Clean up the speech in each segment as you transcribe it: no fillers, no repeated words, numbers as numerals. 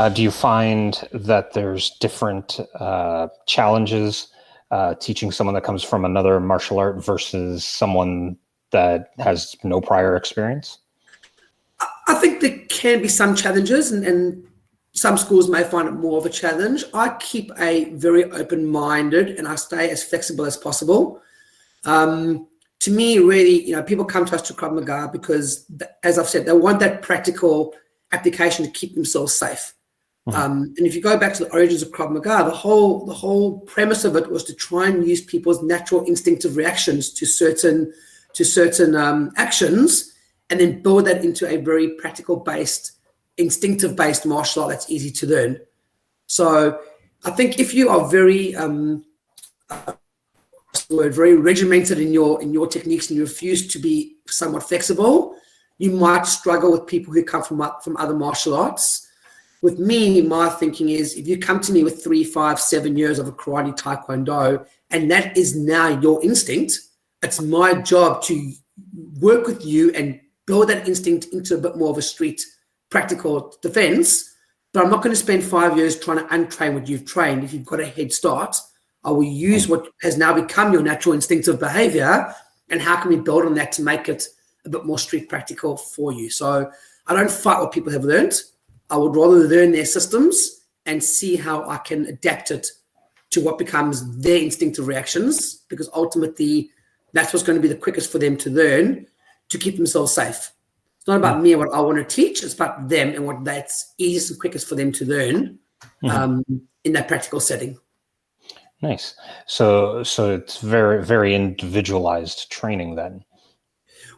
Do you find that there's different challenges teaching someone that comes from another martial art versus someone that has no prior experience? I think there can be some challenges, and some schools may find it more of a challenge. I keep a very open-minded and I stay as flexible as possible. To me, really, people come to us to Krav Maga because, as I've said, they want that practical application to keep themselves safe. And if you go back to the origins of Krav Maga, the whole premise of it was to try and use people's natural instinctive reactions to certain actions, and then build that into a very practical-based, instinctive-based martial art that's easy to learn. So I think if you are very regimented in your techniques and you refuse to be somewhat flexible, you might struggle with people who come from other martial arts. With me, my thinking is, if you come to me with 3, 5, 7 years of a karate, taekwondo, and that is now your instinct, it's my job to work with you and build that instinct into a bit more of a street practical defense. But I'm not going to spend 5 years trying to untrain what you've trained. If you've got a head start, I will use what has now become your natural instinctive behavior, and how can we build on that to make it a bit more street practical for you. So I don't fight what people have learned. I would rather learn their systems and see how I can adapt it to what becomes their instinctive reactions, because ultimately that's what's going to be the quickest for them to learn to keep themselves safe. It's not about me and what I want to teach. It's about them and what that's easiest and quickest for them to learn in that practical setting. Nice. So it's very, very individualized training then.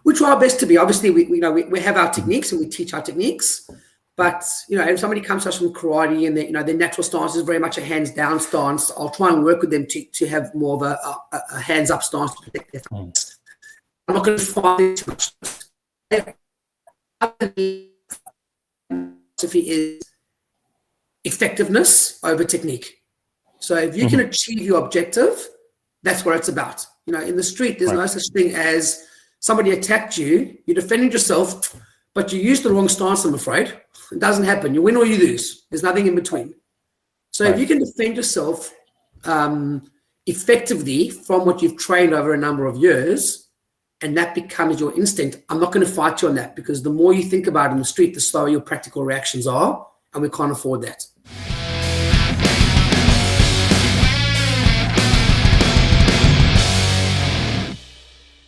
We try our best to be. Obviously, we have our techniques and we teach our techniques. But if somebody comes to us from karate and their natural stance is very much a hands down stance, I'll try and work with them to have more of a hands up stance to protect their face. I'm not going to fight too much. Philosophy is effectiveness over technique. So if you can achieve your objective, that's what it's about. In the street, there's no such thing as somebody attacked you, you defended yourself, but you used the wrong stance, I'm afraid. It doesn't happen. You win or you lose. There's nothing in between. So if you can defend yourself effectively from what you've trained over a number of years, and that becomes your instinct, I'm not going to fight you on that, because the more you think about it in the street, the slower your practical reactions are, and we can't afford that.